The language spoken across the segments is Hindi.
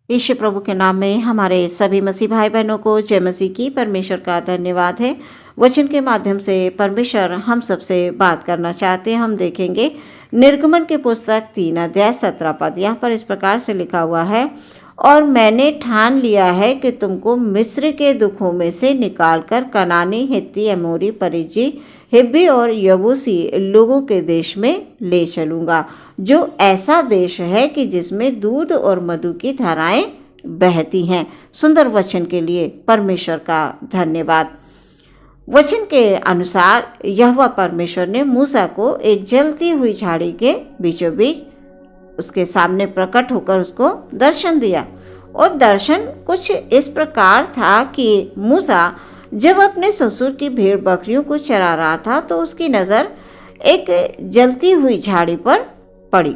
ईश्वर प्रभु के नाम में हमारे सभी मसीह भाई बहनों को जय मसीह की। परमेश्वर का धन्यवाद है। वचन के माध्यम से परमेश्वर हम सबसे बात करना चाहते हैं। हम देखेंगे निर्गमन की पुस्तक 3 अध्याय 17 पद। यहाँ पर इस प्रकार से लिखा हुआ है, और मैंने ठान लिया है कि तुमको मिस्र के दुखों में से निकालकर कनानी, हित्ती, अमोरी, परिजी, हिब्बी और यबूसी लोगों के देश में ले चलूँगा, जो ऐसा देश है कि जिसमें दूध और मधु की धाराएं बहती हैं। सुंदर वचन के लिए परमेश्वर का धन्यवाद। वचन के अनुसार यहोवा परमेश्वर ने मूसा को एक जलती हुई झाड़ी के बीचों बीच उसके सामने प्रकट होकर उसको दर्शन दिया। और दर्शन कुछ इस प्रकार था कि मूसा जब अपने ससुर की भेड़ बकरियों को चरा रहा था तो उसकी नज़र एक जलती हुई झाड़ी पर पड़ी।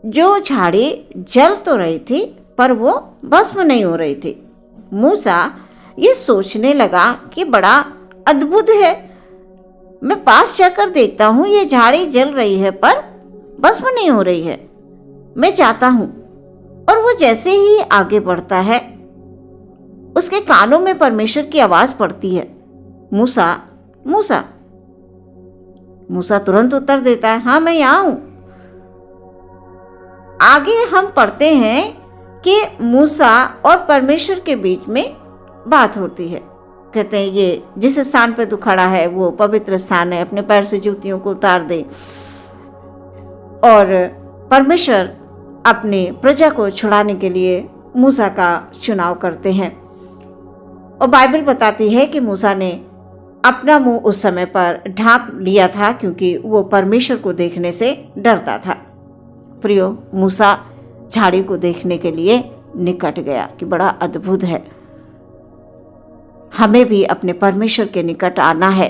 जो झाड़ी जल तो रही थी पर वो भस्म नहीं हो रही थी। मूसा ये सोचने लगा कि बड़ा अद्भुत है, मैं पास जाकर देखता हूँ ये झाड़ी जल रही है पर भस्म नहीं हो रही है। मैं जाता हूँ। और वो जैसे ही आगे बढ़ता है उसके कानों में परमेश्वर की आवाज पड़ती है, मूसा मूसा। मूसा तुरंत उत्तर देता है, हाँ मैं यहाँ हूं। आगे हम पढ़ते हैं कि मूसा और परमेश्वर के बीच में बात होती है। कहते हैं ये जिस स्थान पे तू खड़ा है वो पवित्र स्थान है, अपने पैर से जूतियों को उतार दे। और परमेश्वर अपनी प्रजा को छुड़ाने के लिए मूसा का चुनाव करते हैं। और बाइबल बताती है कि मूसा ने अपना मुंह उस समय पर ढांप लिया था क्योंकि वो परमेश्वर को देखने से डरता था। प्रियो, मूसा झाड़ी को देखने के लिए निकट गया कि बड़ा अद्भुत है। हमें भी अपने परमेश्वर के निकट आना है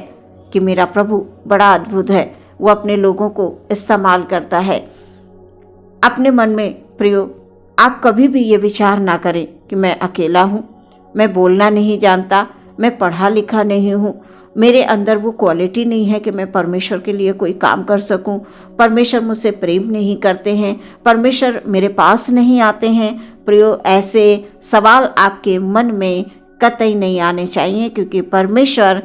कि मेरा प्रभु बड़ा अद्भुत है, वो अपने लोगों को इस्तेमाल करता है। अपने मन में प्रियो, आप कभी भी ये विचार ना करें कि मैं अकेला हूँ, मैं बोलना नहीं जानता, मैं पढ़ा लिखा नहीं हूँ, मेरे अंदर वो क्वालिटी नहीं है कि मैं परमेश्वर के लिए कोई काम कर सकूं, परमेश्वर मुझसे प्रेम नहीं करते हैं, परमेश्वर मेरे पास नहीं आते हैं। प्रियो, ऐसे सवाल आपके मन में कतई नहीं आने चाहिए, क्योंकि परमेश्वर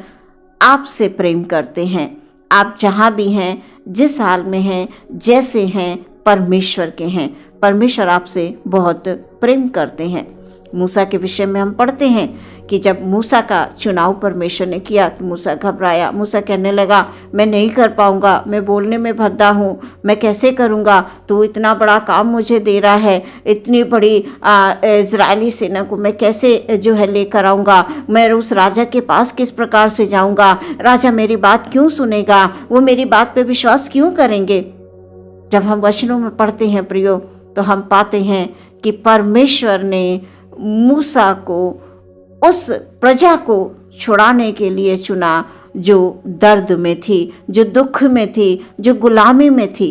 आपसे प्रेम करते हैं। आप जहाँ भी हैं, जिस हाल में हैं, जैसे हैं, परमेश्वर के हैं। परमेश्वर आपसे बहुत प्रेम करते हैं। मूसा के विषय में हम पढ़ते हैं कि जब मूसा का चुनाव परमेश्वर ने किया तो मूसा घबराया। मूसा कहने लगा, मैं नहीं कर पाऊंगा, मैं बोलने में भद्दा हूँ, मैं कैसे करूँगा? तू इतना बड़ा काम मुझे दे रहा है, इतनी बड़ी इजरायली सेना को मैं कैसे जो है लेकर आऊँगा? मैं उस राजा के पास किस प्रकार से जाऊँगा? राजा मेरी बात क्यों सुनेगा? वो मेरी बात पे विश्वास क्यों करेंगे? जब हम वचनों में पढ़ते हैं प्रियो, तो हम पाते हैं कि परमेश्वर ने मूसा को उस प्रजा को छुड़ाने के लिए चुना जो दर्द में थी, जो दुख में थी, जो गुलामी में थी।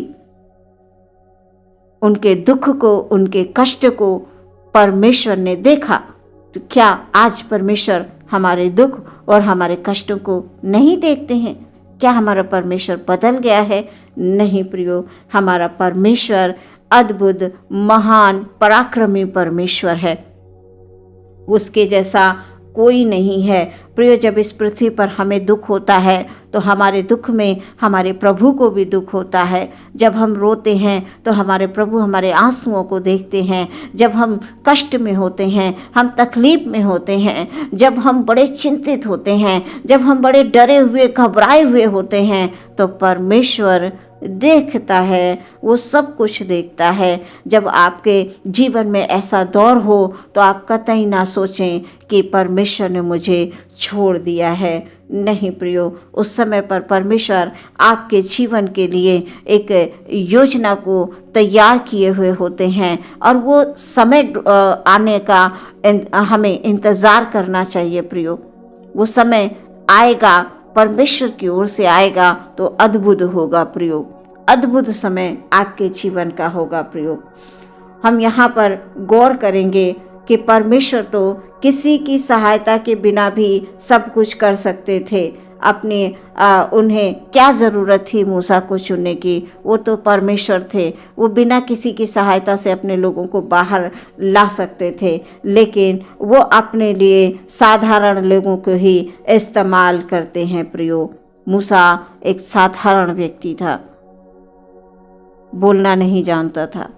उनके दुख को, उनके कष्ट को परमेश्वर ने देखा। तो क्या आज परमेश्वर हमारे दुख और हमारे कष्टों को नहीं देखते हैं? क्या हमारा परमेश्वर बदल गया है? नहीं प्रियो, हमारा परमेश्वर अद्भुत, महान, पराक्रमी परमेश्वर है। उसके जैसा कोई नहीं है। प्रियो, जब इस पृथ्वी पर हमें दुख होता है तो हमारे दुख में हमारे प्रभु को भी दुख होता है। जब हम रोते हैं तो हमारे प्रभु हमारे आंसुओं को देखते हैं। जब हम कष्ट में होते हैं, हम तकलीफ में होते हैं, जब हम बड़े चिंतित होते हैं, जब हम बड़े डरे हुए, घबराए हुए होते हैं, तो परमेश्वर देखता है, वो सब कुछ देखता है। जब आपके जीवन में ऐसा दौर हो तो आप कतई ना सोचें कि परमेश्वर ने मुझे छोड़ दिया है। नहीं प्रियो, उस समय पर परमेश्वर आपके जीवन के लिए एक योजना को तैयार किए हुए होते हैं, और वो समय आने का हमें इंतज़ार करना चाहिए प्रियो। वो समय आएगा, परमेश्वर की ओर से आएगा तो अद्भुत होगा प्रियो। अद्भुत समय आपके जीवन का होगा प्रियो। हम यहाँ पर गौर करेंगे कि परमेश्वर तो किसी की सहायता के बिना भी सब कुछ कर सकते थे। उन्हें क्या ज़रूरत थी मूसा को चुनने की? वो तो परमेश्वर थे, वो बिना किसी की सहायता से अपने लोगों को बाहर ला सकते थे, लेकिन वो अपने लिए साधारण लोगों को ही इस्तेमाल करते हैं। प्रियो, मूसा एक साधारण व्यक्ति था, बोलना नहीं जानता था,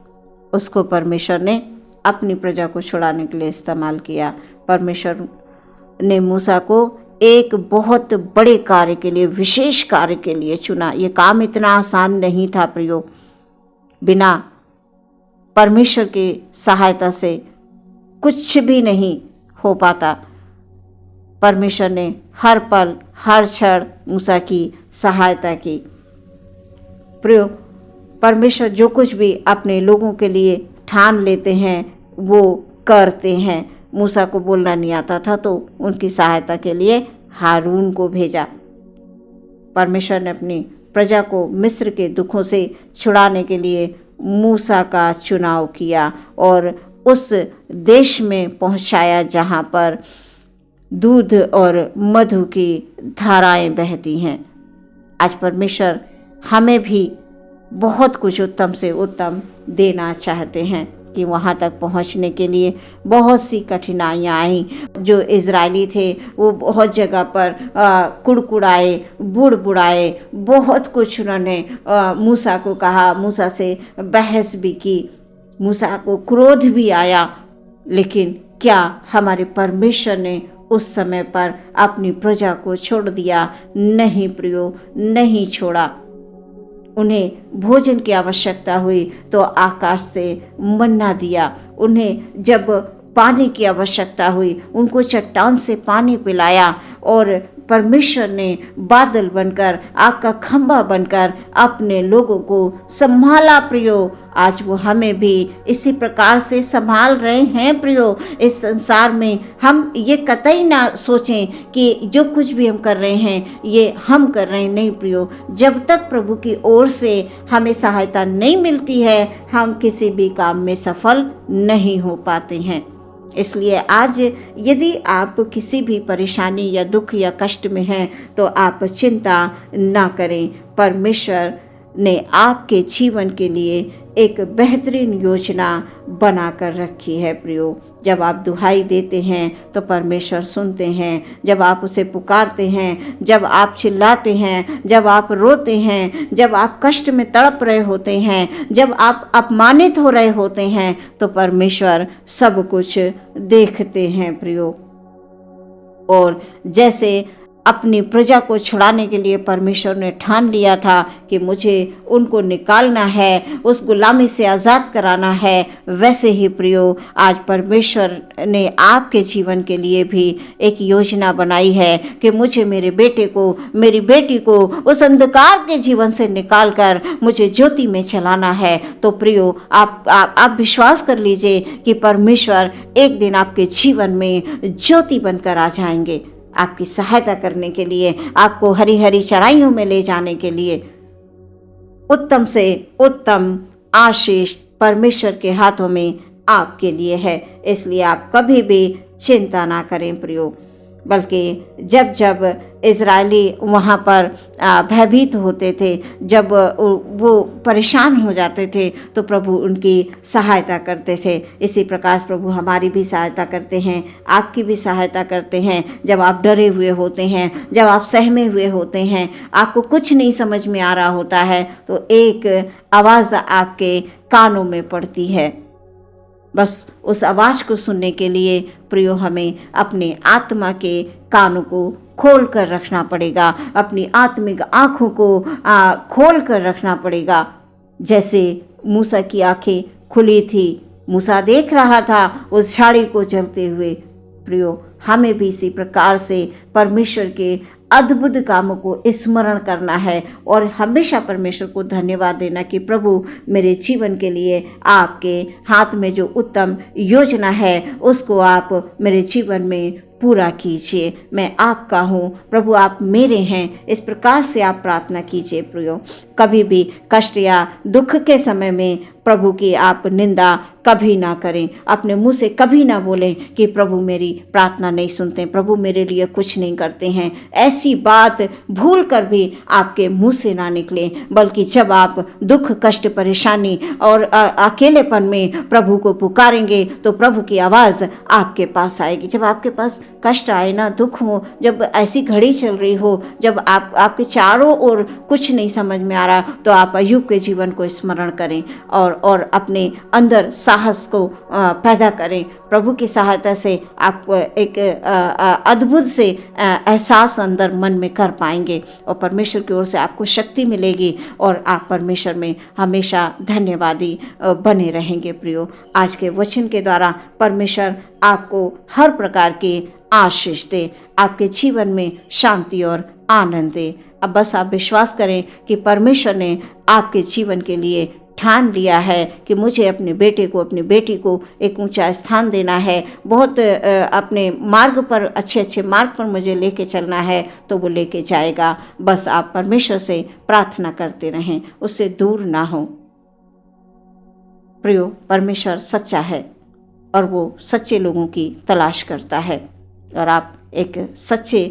उसको परमेश्वर ने अपनी प्रजा को छुड़ाने के लिए इस्तेमाल किया। परमेश्वर ने मूसा को एक बहुत बड़े कार्य के लिए, विशेष कार्य के लिए चुना। ये काम इतना आसान नहीं था प्रियो, बिना परमेश्वर की सहायता से कुछ भी नहीं हो पाता। परमेश्वर ने हर पल हर क्षण मूसा की सहायता की। प्रियो, परमेश्वर जो कुछ भी अपने लोगों के लिए ठान लेते हैं वो करते हैं। मूसा को बोलना नहीं आता था तो उनकी सहायता के लिए हारून को भेजा। परमेश्वर ने अपनी प्रजा को मिस्र के दुखों से छुड़ाने के लिए मूसा का चुनाव किया और उस देश में पहुंचाया जहां पर दूध और मधु की धाराएं बहती हैं। आज परमेश्वर हमें भी बहुत कुछ उत्तम से उत्तम देना चाहते हैं कि वहाँ तक पहुँचने के लिए बहुत सी कठिनाइयाँ आई। जो इजरायली थे वो बहुत जगह पर कुड़कुड़ाए, बुड़बुड़ाए, बहुत कुछ उन्होंने मूसा को कहा, मूसा से बहस भी की, मूसा को क्रोध भी आया, लेकिन क्या हमारे परमेश्वर ने उस समय पर अपनी प्रजा को छोड़ दिया? नहीं प्रियो, नहीं छोड़ा। उन्हें भोजन की आवश्यकता हुई तो आकाश से मन्ना दिया। उन्हें जब पानी की आवश्यकता हुई उनको चट्टान से पानी पिलाया और परमेश्वर ने बादल बनकर, आग का खंभा बनकर अपने लोगों को संभाला। प्रियो, आज वो हमें भी इसी प्रकार से संभाल रहे हैं। प्रियो, इस संसार में हम ये कतई ना सोचें कि जो कुछ भी हम कर रहे हैं ये हम कर रहे हैं। नहीं प्रियो, जब तक प्रभु की ओर से हमें सहायता नहीं मिलती है हम किसी भी काम में सफल नहीं हो पाते हैं। इसलिए आज यदि आप किसी भी परेशानी या दुख या कष्ट में हैं तो आप चिंता ना करें। परमेश्वर ने आपके जीवन के लिए एक बेहतरीन योजना बनाकर रखी है। प्रियो, जब आप दुहाई देते हैं तो परमेश्वर सुनते हैं। जब आप उसे पुकारते हैं, जब आप चिल्लाते हैं, जब आप रोते हैं, जब आप कष्ट में तड़प रहे होते हैं, जब आप अपमानित हो रहे होते हैं तो परमेश्वर सब कुछ देखते हैं। प्रियो, और जैसे अपनी प्रजा को छुड़ाने के लिए परमेश्वर ने ठान लिया था कि मुझे उनको निकालना है, उस गुलामी से आज़ाद कराना है, वैसे ही प्रियो आज परमेश्वर ने आपके जीवन के लिए भी एक योजना बनाई है कि मुझे, मेरे बेटे को, मेरी बेटी को उस अंधकार के जीवन से निकालकर मुझे ज्योति में चलाना है। तो प्रियो, आप विश्वास कर लीजिए कि परमेश्वर एक दिन आपके जीवन में ज्योति बनकर आ जाएंगे, आपकी सहायता करने के लिए, आपको हरी हरी चराइयों में ले जाने के लिए। उत्तम से उत्तम आशीष परमेश्वर के हाथों में आपके लिए है। इसलिए आप कभी भी चिंता ना करें प्रियो। बल्कि जब जब इजरायली वहाँ पर भयभीत होते थे, जब वो परेशान हो जाते थे तो प्रभु उनकी सहायता करते थे। इसी प्रकार प्रभु हमारी भी सहायता करते हैं, आपकी भी सहायता करते हैं। जब आप डरे हुए होते हैं, जब आप सहमे हुए होते हैं, आपको कुछ नहीं समझ में आ रहा होता है तो एक आवाज़ आपके कानों में पड़ती है। बस उस आवाज़ को सुनने के लिए प्रियो हमें अपने आत्मा के कानों को खोल कर रखना पड़ेगा, अपनी आत्मिक आँखों को खोल कर रखना पड़ेगा। जैसे मूसा की आँखें खुली थी, मूसा देख रहा था उस झाड़ी को जलते हुए। प्रियो, हमें भी इसी प्रकार से परमेश्वर के अद्भुत कामों को स्मरण करना है और हमेशा परमेश्वर को धन्यवाद देना कि प्रभु मेरे जीवन के लिए आपके हाथ में जो उत्तम योजना है उसको आप मेरे जीवन में पूरा कीजिए। मैं आपका हूँ प्रभु, आप मेरे हैं। इस प्रकार से आप प्रार्थना कीजिए प्रियो। कभी भी कष्ट या दुख के समय में प्रभु की आप निंदा कभी ना करें। अपने मुंह से कभी ना बोलें कि प्रभु मेरी प्रार्थना नहीं सुनते, प्रभु मेरे लिए कुछ नहीं करते हैं। ऐसी बात भूल कर भी आपके मुंह से ना निकले, बल्कि जब आप दुख, कष्ट, परेशानी और अकेलेपन में प्रभु को पुकारेंगे तो प्रभु की आवाज़ आपके पास आएगी। जब आपके पास कष्ट आए ना, दुख हो, जब ऐसी घड़ी चल रही हो, जब आपके चारों ओर कुछ नहीं समझ में आ रहा, तो आप अय्यूब के जीवन को स्मरण करें और अपने अंदर साहस को पैदा करें। प्रभु की सहायता से आप एक अद्भुत से एहसास अंदर मन में कर पाएंगे और परमेश्वर की ओर से आपको शक्ति मिलेगी और आप परमेश्वर में हमेशा धन्यवादी बने रहेंगे प्रियो। आज के वचन के द्वारा परमेश्वर आपको हर प्रकार की आशीष दे, आपके जीवन में शांति और आनंद दे। अब बस आप विश्वास करें कि परमेश्वर ने आपके जीवन के लिए ठान लिया है कि मुझे अपने बेटे को, अपनी बेटी को एक ऊंचा स्थान देना है, बहुत अपने मार्ग पर, अच्छे अच्छे मार्ग पर मुझे लेके चलना है, तो वो लेके जाएगा। बस आप परमेश्वर से प्रार्थना करते रहें, उससे दूर ना हो प्रियो। परमेश्वर सच्चा है और वो सच्चे लोगों की तलाश करता है, और आप एक सच्चे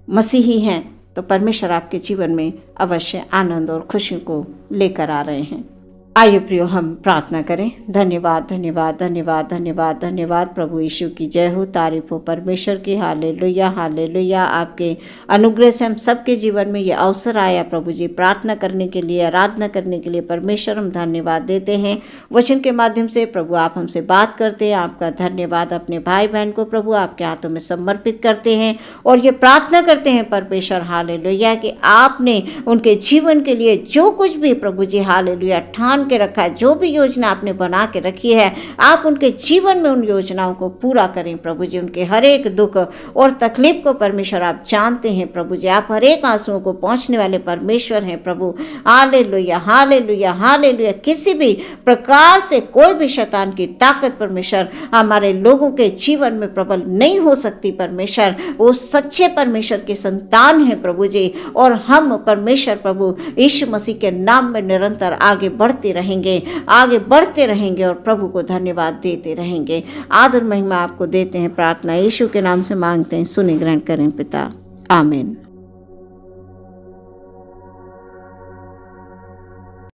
मसीही हैं तो परमेश्वर आपके जीवन में अवश्य आनंद और खुशी को लेकर आ रहे हैं। आइए प्रियो हम प्रार्थना करें। धन्यवाद धन्यवाद धन्यवाद धन्यवाद धन्यवाद प्रभु यीशु की जय हो, तारीफ हो परमेश्वर की। Hallelujah hallelujah. आपके अनुग्रह से हम सबके जीवन में ये अवसर आया प्रभु जी, प्रार्थना करने के लिए, आराधना करने के लिए। परमेश्वर हम धन्यवाद देते हैं। वचन के माध्यम से प्रभु आप हमसे बात करते हैं। आपका धन्यवाद। अपने भाई बहन को प्रभु आपके हाथों में समर्पित करते हैं और ये प्रार्थना करते हैं परमेश्वर हालेलुया कि आपने उनके जीवन के लिए जो कुछ भी प्रभु जी हालेलुया ठान के रखा है, जो भी योजना आपने बना के रखी है, आप उनके जीवन में उन योजनाओं को पूरा करें प्रभु जी। उनके हर एक दुख और तकलीफ को परमेश्वर आप जानते हैं प्रभु जी। आप हर एक आंसुओं को पहुंचने वाले परमेश्वर हैं प्रभु। Hallelujah hallelujah hallelujah. किसी भी प्रकार से कोई भी शैतान की ताकत परमेश्वर हमारे लोगों के जीवन में प्रबल नहीं हो सकती परमेश्वर। वो सच्चे परमेश्वर के संतान हैं प्रभु जी, और हम परमेश्वर प्रभु यीशु मसीह के नाम में निरंतर आगे बढ़ते रहेंगे और प्रभु को धन्यवाद देते रहेंगे। आदर महिमा आपको देते हैं। प्रार्थना यीशु के नाम से मांगते हैं, सुनि ग्रहण करें पिता, आमीन।